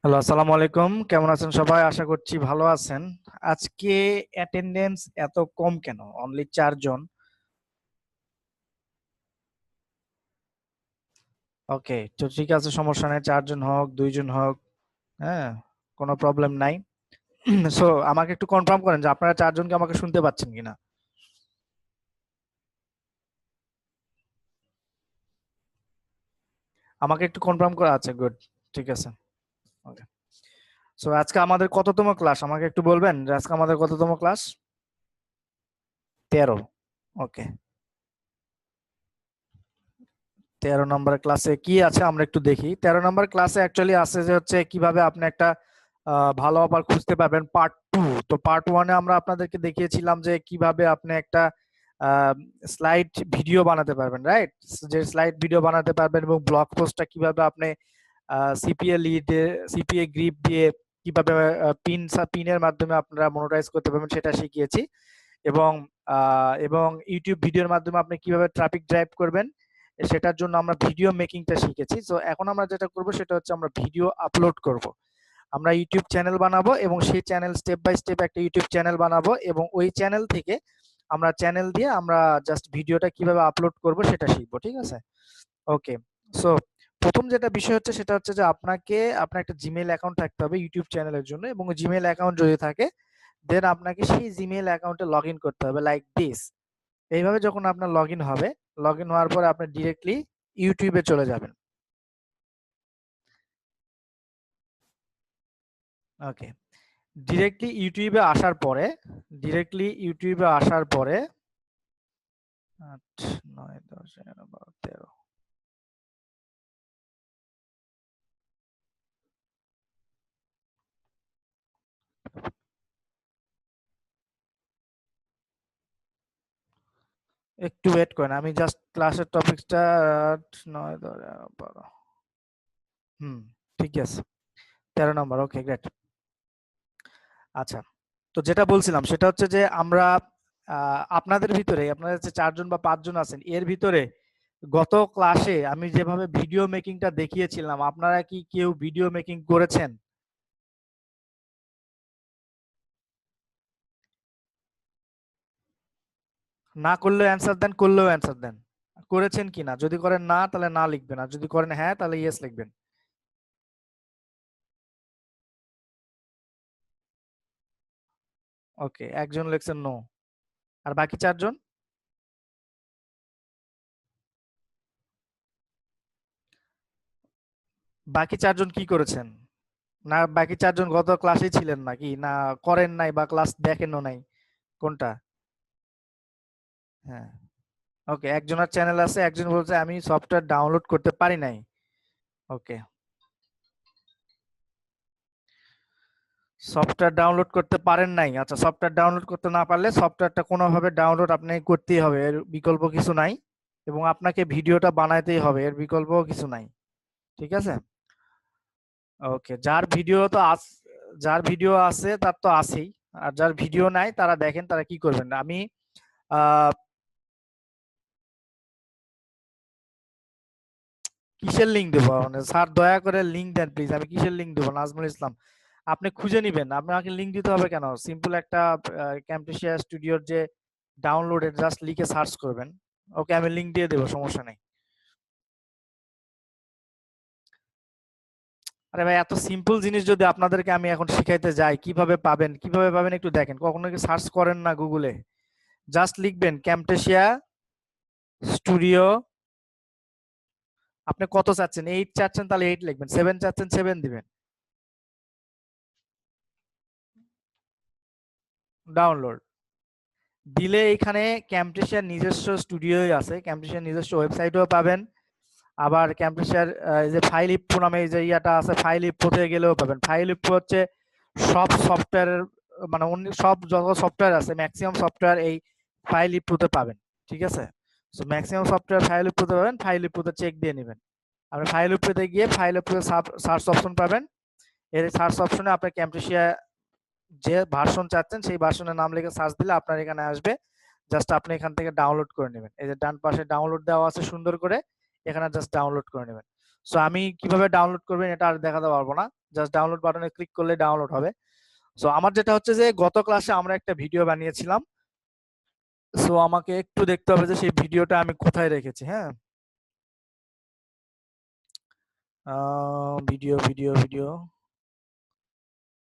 Hello, আসসালামু আলাইকুম। কেমন আছেন সবাই? আশা করছি ভালো আছেন। আজকে অ্যাটেন্ডেন্স এত কম কেন? অনলি ৪ জন। ওকে, তো ঠিক আছে, সমস্যা নাই। ৪ জন হোক, ২ জন হোক, হ্যাঁ? কোনো প্রবলেম নাই। সো আমাকে একটু কনফার্ম করেন যে আপনারা ৪ জন কি আমাকে শুনতে পাচ্ছেন কিনা? আমাকে একটু কনফার্ম করা আছে। গুড। ঠিক আছে। ওকে। সো আজকে আমাদের কততম ক্লাস? আমাকে একটু বলবেন যে আজকে আমাদের কততম ক্লাস? ১৩। ওকে। ১৩ নম্বর ক্লাসে কি আছে আমরা একটু দেখি। ১৩ নম্বর ক্লাসে অ্যাকচুয়ালি আছে যে হচ্ছে কিভাবে আপনি একটা ভালো অফার খুঁজতে পারবেন পার্ট 2। তো পার্ট 1 এ আমরা আপনাদেরকে দেখিয়েছিলাম যে কিভাবে আপনি একটা আ স্লাইড ভিডিও বানাতে পারবেন, রাইট? যে স্লাইড ভিডিও বানাতে পারবেন এবং ব্লগ পোস্টটা কিভাবে আপনি সিপিএ লিডে সিপিএ গ্রিপ দিয়ে কিভাবে পিনের মাধ্যমে আপনারা মনিটাইজ করতে পারবেন সেটা শিখিয়েছি। এবং ইউটিউব ভিডিওর মাধ্যমে আপনি কিভাবে ট্রাফিক ড্রাইভ করবেন সেটার জন্য আমরা ভিডিও মেকিংটা শিখেছি। তো এখন আমরা যেটা করব সেটা হচ্ছে আমরা ভিডিও আপলোড করব। আমরা ইউটিউব চ্যানেল বানাবো এবং সেই চ্যানেল স্টেপ বাই স্টেপ একটা ইউটিউব চ্যানেল বানাবো এবং ওই চ্যানেল থেকে আমরা চ্যানেল দিয়ে আমরা জাস্ট ভিডিওটা কিভাবে আপলোড করব সেটা শিখবো। ঠিক আছে? ওকে। সো প্রথম যেটা বিষয় হচ্ছে সেটা হচ্ছে যে আপনার একটা জিমেইল অ্যাকাউন্ট থাকতে হবে ইউটিউব চ্যানেলের জন্য, এবং জিমেইল অ্যাকাউন্ট যদি থাকে দেন আপনাকে সেই জিমেইল অ্যাকাউন্টে লগ ইন করতে হবে লাইক দিস। এইভাবে যখন আপনার লগ ইন হবে, লগ ইন হওয়ার পরে আপনি ডিরেক্টলি ইউটিউবে চলে যাবেন। ওকে। ডিরেক্টলি ইউটিউবে আসার পরে ৮, ৯, ১০, ১১, ১২, ১৩ একটু ওয়েট করেন। আমি জাস্ট ক্লাসের টপিকসটা ৮, ৯, ১০, ১১, ১২ হুম, ঠিক আছে। ১৩ নম্বর। ওকে, গ্রেট। আচ্ছা। তো যেটা বলছিলাম সেটা হচ্ছে যে আমরা আপনাদের ভিতরে আপনারা যে ৪ জন বা ৫ জন আছেন এর ভিতরে গত ক্লাসে আমি যেভাবে ভিডিও মেকিংটা দেখিয়েছিলাম আপনারা কি কেউ ভিডিও মেকিং করেছেন? না করলেও অ্যান্সার দেন, করলেও অ্যান্সার দেন। করেছেন কিনা? যদি করেন না তাহলে না লিখবেন, আর যদি করেন হ্যাঁ তাহলে ইয়েস লিখবেন। ওকে, একজন লিখছেন নো। আর বাকি ৪ জন? বাকি ৪ জন কি করেছেন? না বাকি ৪ জন গত ক্লাসেই ছিলেন নাকি? না করেন নাই বা ক্লাস দেখেনও নাই? কোনটা? হ্যাঁ। ওকে, একজনের চ্যানেল আছে, একজন বলছে আমি সফটওয়্যার ডাউনলোড করতে পারি নাই। ওকে, সফটওয়্যার ডাউনলোড করতে পারেন নাই। আচ্ছা, সফটওয়্যার ডাউনলোড করতে না পারলে সফটওয়্যারটা কোনোভাবে ডাউনলোড আপনাকে করতেই হবে, এর বিকল্প কিছু নাই। এবং আপনাকে ভিডিওটা বানাইতেই হবে, এর বিকল্প কিছু নাই। ঠিক আছে? ওকে, যার ভিডিও আছে তার তো আছেই। আর যার ভিডিও নাই তারা দেখেন তারা কি করবেন। আমি আহ কিসের লিঙ্ক দেবো? মানে স্যার দয়া করে লিঙ্ক দেন প্লিজ। আমি কিসের লিঙ্ক দেবো? নাজমুল ইসলাম। আপনি খুঁজে নিবেন, আপনাকে লিঙ্ক দিতে হবে কেন? সিম্পল একটা ক্যামটেশিয়া স্টুডিওর যে ডাউনলোডের জাস্ট লিখে সার্চ করবেন। ওকে, আমি লিঙ্ক দিয়ে দেবো, সমস্যা নেই। আরে ভাই, এত সিম্পল জিনিস যদি আপনাদেরকে আমি এখন শিখাইতে যাই কিভাবে পাবেন একটু দেখেন। কখনো কি সার্চ করেন না গুগলে? জাস্ট লিখবেন ক্যামটেশিয়া স্টুডিও। আপনি কত চাচ্ছেন? 8 চাচ্ছেন তাহলে 8 লিখবেন, 7 চাচ্ছেন 7 দিবেন। ডাউনলোড দিলে এখানে ক্যামটেশিয়ার নিজস্ব স্টুডিওই আছে, ক্যামটেশিয়ার নিজস্ব ওয়েবসাইটও পাবেন। আবার ক্যামটেশিয়ার এই যে ফাইল ইপ্পো নামে এই যে ইয়াটা আছে, ফাইল ইপ্পোতে গেলেও পাবেন। ফাইল ইপ্পো হচ্ছে সব সফটওয়্যারের, মানে অন্য সব যত সফটওয়্যার আছে ম্যাক্সিমাম সফটওয়্যার এই ফাইল ইপ্পোতে পাবেন। ঠিক আছে? সো ম্যাক্সিমাম সফটওয়্যার ফাইল ইপ্পোতে পাবেন, ফাইল ইপ্পোতে চেক দিয়ে নেবেন। আপনি ফাইল ইপ্পোতে গিয়ে ফাইল ইপ্পোতে সার্চ অপশন পাবেন। এর সার্চ অপশনে আপনার ক্যামটেশিয়া যে ভার্সন চাচ্ছেন সেই ভার্সনের নাম লিখে সার্চ দিলে আপনার এখানে আসবে। জাস্ট আপনি এখান থেকে ডাউনলোড করে নেবেন। এই যে ডান পাশে ডাউনলোড দেওয়া আছে সুন্দর করে, এখানে জাস্ট ডাউনলোড করে নেবেন। সো আমি কিভাবে ডাউনলোড করবেন এটা আর দেখাতে পারবো না। জাস্ট ডাউনলোড বাটনে ক্লিক করলে ডাউনলোড হবে। সো আমার যেটা হচ্ছে যে গত ক্লাসে আমরা একটা ভিডিও বানিয়েছিলাম, সো আমাকে একটু দেখতে হবে যে সেই ভিডিওটা আমি কোথায় রেখেছি। হ্যাঁ, ভিডিও ভিডিও ভিডিও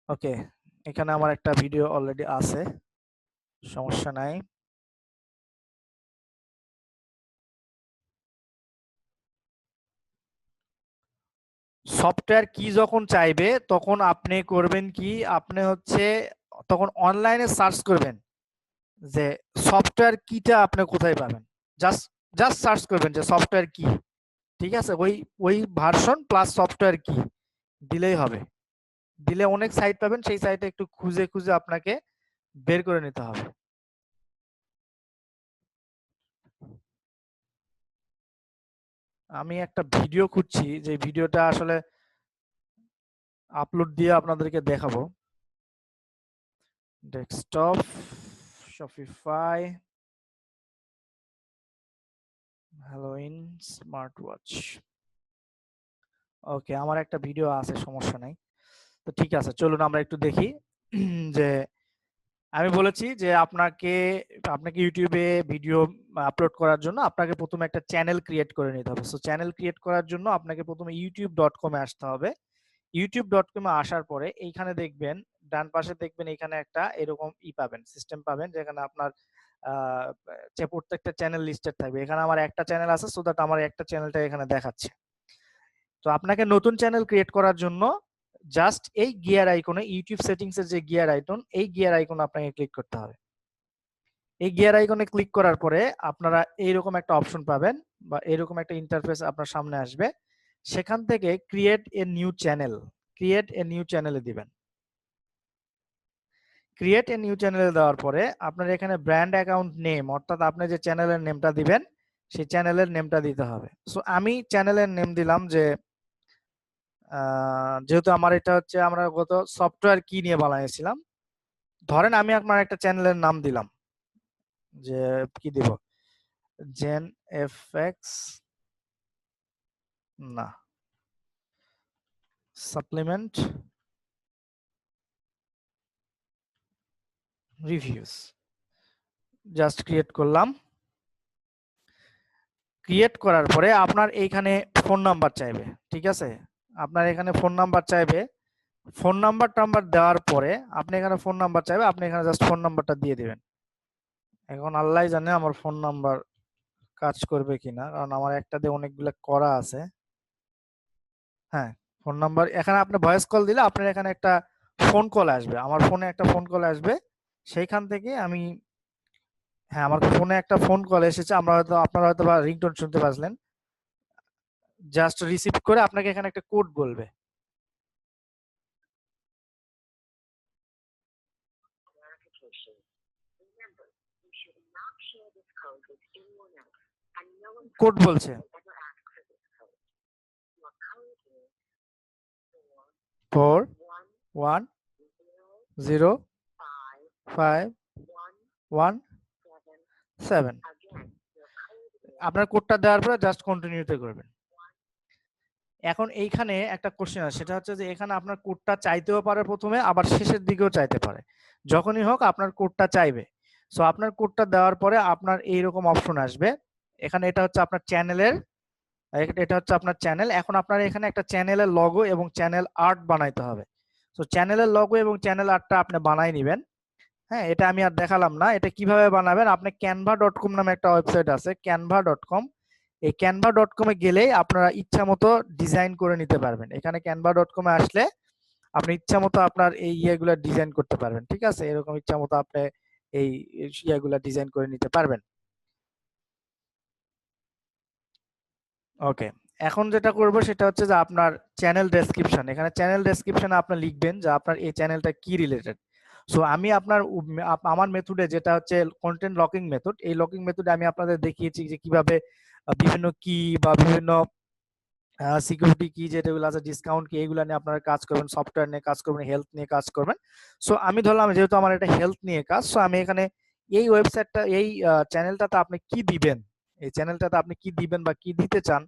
ওকে, এখানে আমার একটা ভিডিও অলরেডি আছে, সমস্যা নাই। সফটওয়্যার কি যখন চাইবে তখন আপনি করবেন কি, আপনি হচ্ছে তখন অনলাইনে সার্চ করবেন যে সফটওয়্যার কিটা আপনি কোথায় পাবেন। জাস্ট জাস্ট সার্চ করবেন যে সফটওয়্যার কি, ঠিক আছে, ওই ওই ভার্সন প্লাস সফটওয়্যার কি দিলেই হবে। দিলে অনেক সাইট পাবেন, সেই সাইটে একটু খুঁজে খুঁজে আপনাকে বের করে নিতে হবে। আমি একটা ভিডিও খুঁজছি, যে ভিডিওটা আসলে আপলোড দিয়ে আপনাদেরকে দেখাবো। Desktop, Shopify, Halloween smart watch. Okay, আমার একটা ভিডিও আছে, সমস্যা নাই। তো ঠিক আছে, চলুন আমরা একটু দেখি যে আমি বলেছি যে আপনাকে আপনাকে ইউটিউবে ভিডিও আপলোড করার জন্য আপনাকে প্রথমে একটা চ্যানেল ক্রিয়েট করে নিতে হবে। সো চ্যানেল ক্রিয়েট করার জন্য আপনাকে প্রথমে youtube.com এ আসতে হবে। youtube.com এ আসার পরে এইখানে দেখবেন, ডান পাশে দেখবেন এখানে একটা এরকম পাবেন, সিস্টেম পাবেন, যেখানে আপনার প্রত্যেকটা চ্যানেল লিস্টেড থাকবে। এখানে আমার একটা চ্যানেল আছে, সো দ্যাট আমার একটা চ্যানেলটা এখানে দেখাচ্ছে। তো আপনাকে নতুন চ্যানেল ক্রিয়েট করার জন্য জাস্ট এই গিয়ার আইকনে, ইউটিউব সেটিংস এর যে গিয়ার আইকন, এই গিয়ার আইকনে আপনাকে ক্লিক করতে হবে। এই গিয়ার আইকনে ক্লিক করার পরে আপনারা এইরকম একটা অপশন পাবেন বা এরকম একটা ইন্টারফেস আপনার সামনে আসবে। সেখান থেকে create a new channel, create a new চ্যানেলে দিবেন। ক্রিয়েট এ নিউ চ্যানেলে দেওয়ার পরে আপনার এখানে ব্র্যান্ড অ্যাকাউন্ট নেম, অর্থাৎ আপনি যে চ্যানেলের নেমটা দিবেন সেই চ্যানেলের নেমটা দিতে হবে। সো আমি চ্যানেলের নেম দিলাম যে যেহেতু আমার এটা হচ্ছে আমরা গত সফটওয়্যার কি নিয়ে বানিয়েছিলাম, ধরেন আমি আপনার একটা চ্যানেলের নাম দিলাম, যে কি দিব, জেন এফএক্স না, সাপ্লিমেন্ট রিভিউস। জাস্ট ক্রিয়েট করলাম। ক্রিয়েট করার পরে আপনার এইখানে ফোন নাম্বার চাইবে, ঠিক আছে, আপনার এখানে ফোন নাম্বার চাইবে। ফোন নাম্বার টাম্বার দেওয়ার পরে আপনি এখানে ফোন নাম্বার চাইবে, আপনি এখানে জাস্ট ফোন নাম্বারটা দিয়ে দিবেন। এখন আল্লাহ জানে আমার ফোন নাম্বার কাজ করবে কিনা, কারণ আমার একটা দিয়ে অনেকগুলো করা আছে। হ্যাঁ, ফোন নাম্বার এখানে আপনি ভয়েস কল দিলে আপনার এখানে একটা ফোন কল আসবে, আমার ফোনে একটা ফোন কল আসবে, সেইখান থেকে আমি, হ্যাঁ আমার ফোনে একটা ফোন কল এসেছে, আপনারা হয়তো বা রিংটোন শুনতে পাচ্ছিলেন। জাস্ট রিসিভ করে আপনাকে এখানে একটা কোড বলবে। কোড বলছে 410517। আপনার কোডটা দেওয়ার পরে জাস্ট কন্টিনিউতে করবেন। এখন এইখানে একটা কোশ্চেন আছে, সেটা হচ্ছে যে এখানে আপনার কোডটা চাইতেও পারে প্রথমে, আবার শেষের দিকেও চাইতে পারে। যখনই হোক আপনার কোডটা চাইবে। সো আপনার কোডটা দেওয়ার পরে আপনার এইরকম অপশন আসবে। এখানে এটা হচ্ছে আপনার চ্যানেলের, এটা হচ্ছে আপনার চ্যানেল। এখন আপনার এখানে একটা চ্যানেলের লগো এবং চ্যানেল আর্ট বানাইতে হবে। সো চ্যানেলের লগো এবং চ্যানেল আর্টটা আপনি বানাই নেবেন। হ্যাঁ, এটা আমি আর দেখালাম না, এটা কিভাবে বানাবেন। আপনি canva.com নামে একটা ওয়েবসাইট আছে, canva.com। এই canva.com এ গেলেই আপনারা ইচ্ছা মতো ডিজাইন করে নিতে পারবেন। এখানে canva.com এ আসলে আপনি ইচ্ছা মতো আপনার এই ইয়েগুলা ডিজাইন করতে পারবেন, ঠিক আছে, এরকম ইচ্ছা মতো আপনি এই ইয়েগুলা ডিজাইন করে নিতে পারবেন। ওকে, এখন যেটা করব সেটা হচ্ছে যে আপনার চ্যানেল ডেসক্রিপশন, এখানে চ্যানেল ডেসক্রিপশনে আপনি লিখবেন যে আপনার এই চ্যানেলটা কি রিলেটেড। সো আমি আপনার আমার মেথডে, যেটা হচ্ছে কন্টেন্ট লকিং মেথড, এই লকিং মেথডে আমি আপনাদের দেখিয়েছি যে কিভাবে বিভিন্ন কি বা বিভিন্ন সিকিউরিটি কি যেগুলো আছে, ডিসকাউন্ট কি, এইগুলো নিয়ে আপনারা কাজ করবেন, সফটওয়্যার নিয়ে কাজ করবেন, হেলথ নিয়ে কাজ করবেন। সো আমি ধরলাম যেহেতু আমার এটা হেলথ নিয়ে কাজ, সো আমি এখানে এই ওয়েবসাইটটা, এই চ্যানেলটাতে আপনি কি দিবেন, এই চ্যানেলটাতে আপনি কি দিবেন বা কি দিতে চান,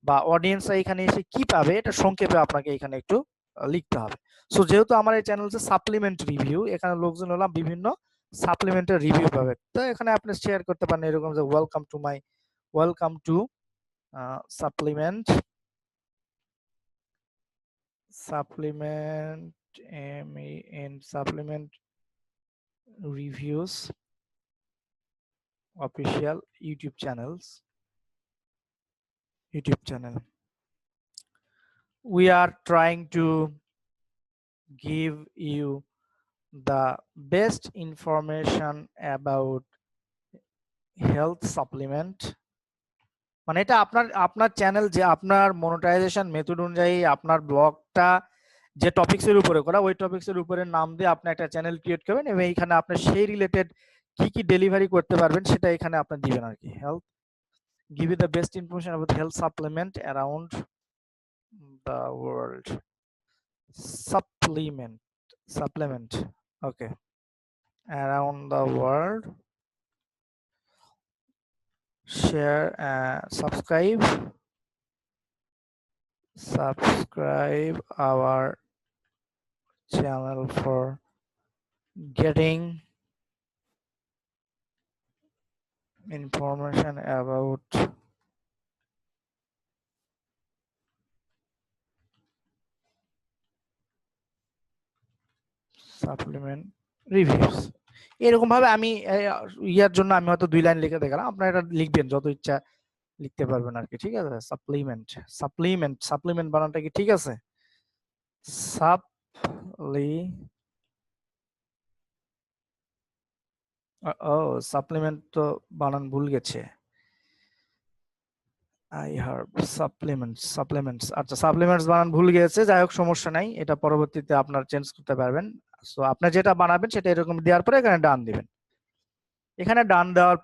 বা অডিয়েন্সরা এখানে এসে কি পাবে, এটা সংক্ষেপে আপনাকে এখানে একটু লিখতে হবে। সো যেহেতু আমার এই চ্যানেল হচ্ছে সাপ্লিমেন্ট রিভিউ, এখানে লোকজন হলাম বিভিন্ন সাপ্লিমেন্টের রিভিউ পাবে। তো এখানে আপনি শেয়ার করতে পারেন এরকম যে welcome to supplement supplement reviews official YouTube channel. We are trying to give you the best information about health supplement. মানে এটা আপনার চ্যানেল যে আপনার মনিটাইজেশন মেথড অনুযায়ী আপনার ব্লগটা যে টপিকস এর উপরে করা, ওই টপিকস এর উপরে নাম দিয়ে আপনি একটা চ্যানেল ক্রিয়েট করবেন এবং এইখানে আপনি সেই রিলেটেড কি কি ডেলিভারি করতে পারবেন সেটা এখানে আপনি দিবেন আর কি। Health, give you the best information about health supplement around the world. Supplement, okay, around the world. Share, subscribe our channel for getting information about supplement reviews. এরকম ভাবে আমি ইয়ার জন্য আমি হয়তো 2 লাইন লিখে দেখালাম, আপনারা এটা লিখবেন যত ইচ্ছা লিখতে পারবেন আর কি, ঠিক আছে। সাপ্লিমেন্ট বানানটা কি ঠিক আছে? সাপ্লিমেন্ট তো বানান ভুল গেছে। সাপ্লিমেন্টস, আচ্ছা সাপ্লিমেন্টস বানান ভুল গেছে, যাই হোক সমস্যা নাই, এটা পরবর্তীতে আপনার চেঞ্জ করতে পারবেন। সো আপনি যেটা বানাবেন সেটা এরকম দেওয়ার পরে এখানে ডান দিবেন। এখানে ডান দেওয়ার